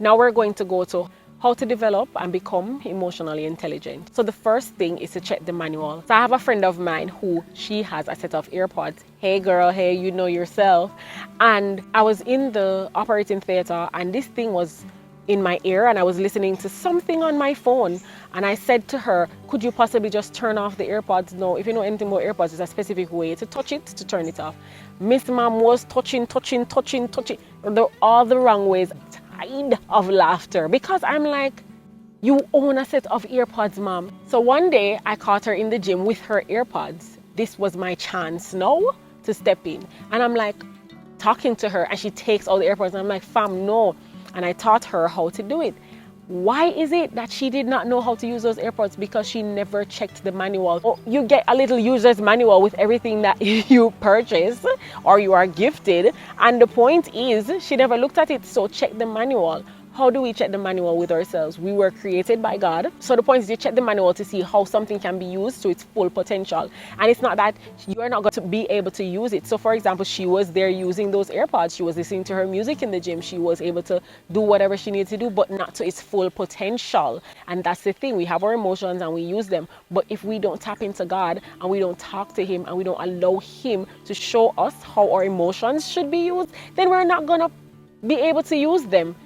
Now we're going to go to how to develop and become emotionally intelligent. So the first thing is to check the manual. So I have a friend of mine who she has a set of AirPods. Hey girl, hey, you know yourself. And I was in the operating theater and this thing was in my ear and I was listening to something on my phone. And I said to her, could you possibly just turn off the AirPods? No, if you know anything about AirPods, there's a specific way to touch it, to turn it off. Miss Mom was touching, all the wrong ways. Of laughter because I'm like, you own a set of AirPods, mom. So one day I caught her in the gym with her AirPods. This was my chance now to step in. And I'm like talking to her and she takes all the AirPods and I'm like, fam, no. And I taught her how to do it. Why is it that she did not know how to use those AirPods? Because she never checked the manual. Oh, you get a little user's manual with everything that you purchase or you are gifted. And the point is, she never looked at it. So check the manual. How do we check the manual with ourselves? We were created by God. So the point is you check the manual to see how something can be used to its full potential. And it's not that you are not going to be able to use it. So for example, she was there using those AirPods. She was listening to her music in the gym. She was able to do whatever she needed to do, but not to its full potential. And that's the thing. We have our emotions and we use them. But if we don't tap into God and we don't talk to Him and we don't allow Him to show us how our emotions should be used, then we're not going to be able to use them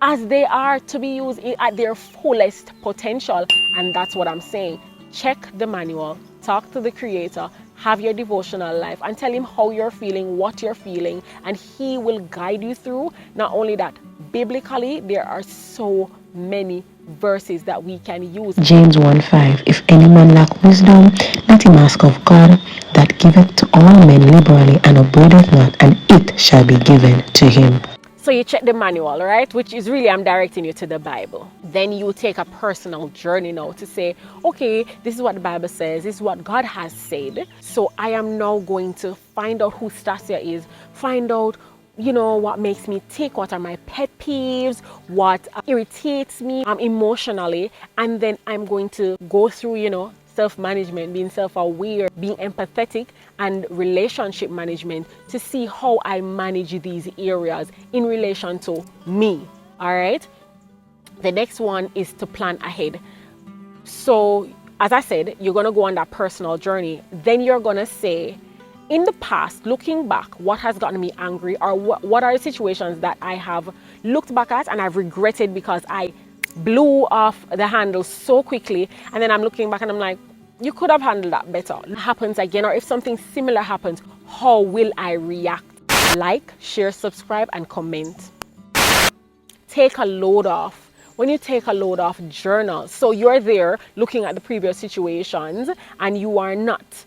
as they are to be used at their fullest potential. And that's what I'm saying. Check the manual, talk to the Creator, have your devotional life and tell Him how you're feeling, what you're feeling, and He will guide you through. Not only that, biblically there are so many verses that we can use. James 1:5. If any man lack wisdom, let him ask of God, that giveth to all men liberally and upbraideth not, and it shall be given to him. So you check the manual, right? Which is really, I'm directing you to the Bible. Then you take a personal journey now to say, okay, this is what the Bible says. This is what God has said. So I am now going to find out who Stasia is. Find out, you know, what makes me tick, what are my pet peeves, what irritates me emotionally. And then I'm going to go through, you know, self-management, being self-aware, being empathetic, and relationship management to see how I manage these areas in relation to me. All right. The next one is to plan ahead. So as I said, you're going to go on that personal journey. Then you're going to say, in the past, looking back, what has gotten me angry, or what are the situations that I have looked back at and I've regretted because I blew off the handle so quickly, and then I'm looking back and I'm like, you could have handled that better. It happens again, or if something similar happens, how will I react? Like, share, subscribe, and comment. Take a load off. When you take a load off, journal. So you're there looking at the previous situations and you are not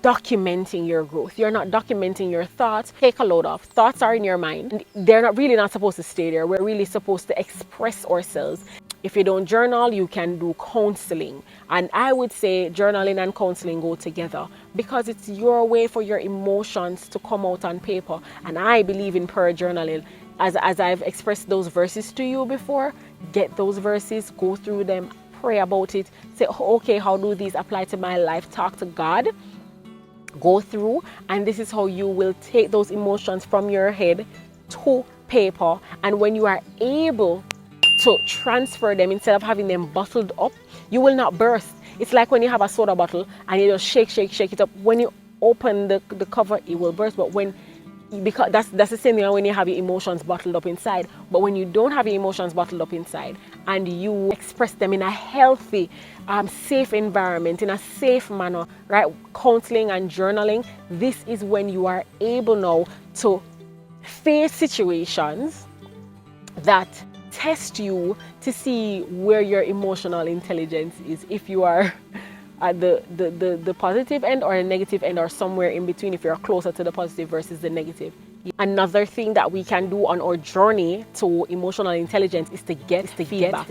documenting your growth. You're not documenting your thoughts. Take a load off. Thoughts are in your mind. They're not supposed to stay there. We're really supposed to express ourselves. If you don't journal, you can do counseling. And I would say journaling and counseling go together because it's your way for your emotions to come out on paper. And I believe in prayer journaling. As I've expressed those verses to you before, get those verses, go through them, pray about it. Say, okay, how do these apply to my life? Talk to God. Go through, and this is how you will take those emotions from your head to paper. And when you are able to transfer them instead of having them bottled up, you will not burst. It's like when you have a soda bottle and you just shake it up. When you open the cover, it will burst. But because that's the same thing when you have your emotions bottled up inside. But when you don't have your emotions bottled up inside and you express them in a healthy, safe environment, in a safe manner, right? Counseling and journaling, this is when you are able now to face situations that test you to see where your emotional intelligence is. If you are at the positive end or a negative end, or somewhere in between, if you're closer to the positive versus the negative. Another thing that we can do on our journey to emotional intelligence is to get feedback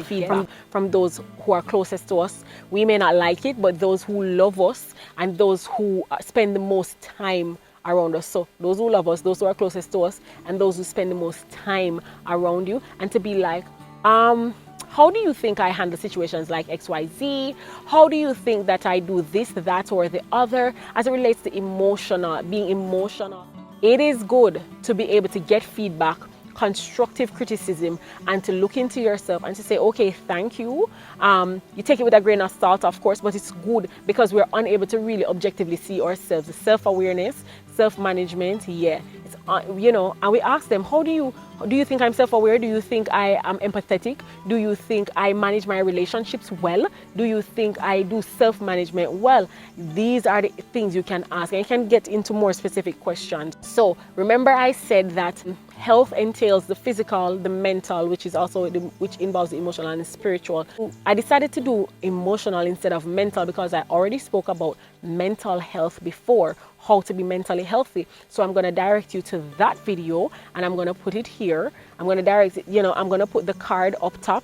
from those who are closest to us. We may not like it, but those who love us and those who spend the most time around us. So those who love us, those who are closest to us, and those who spend the most time around you, and to be like, how do you think I handle situations like XYZ? How do you think that I do this, that, or the other as it relates to being emotional? It is good to be able to get feedback constructive criticism and to look into yourself and to say, okay, thank you. You take it with a grain of salt, of course, but it's good because we're unable to really objectively see ourselves. The self-awareness, self-management, yeah, it's you know. And we ask them, how do you think I'm self-aware? Do you think I am empathetic? Do you think I manage my relationships well? Do you think I do self-management well? These are the things you can ask, and you can get into more specific questions. So remember, I said that health entails the physical, the mental, which involves the emotional and the spiritual. I decided to do emotional instead of mental because I already spoke about mental health before, how to be mentally healthy. So I'm going to direct you to that video, and I'm going to put it here. I'm going to direct it, I'm going to put the card up top,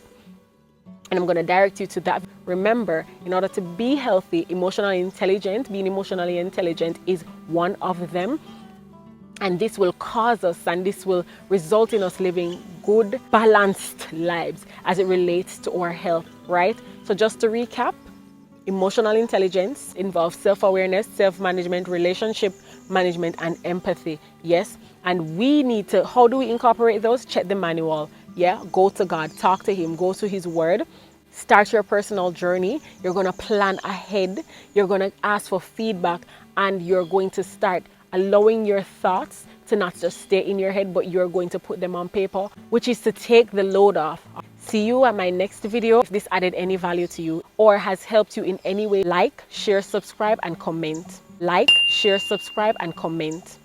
and I'm going to direct you to that. Remember, in order to be healthy, being emotionally intelligent is one of them. And this will cause us, and this will result in us living good, balanced lives as it relates to our health, right? So just to recap, emotional intelligence involves self-awareness, self-management, relationship management, and empathy. Yes, and we need to, how do we incorporate those? Check the manual. Yeah, go to God, talk to Him, go to His Word. Start your personal journey. You're going to plan ahead. You're going to ask for feedback, and you're going to start allowing your thoughts to not just stay in your head, but you're going to put them on paper, which is to take the load off. See you at my next video. If this added any value to you or has helped you in any way, like, share, subscribe, and comment. Like, share, subscribe, and comment.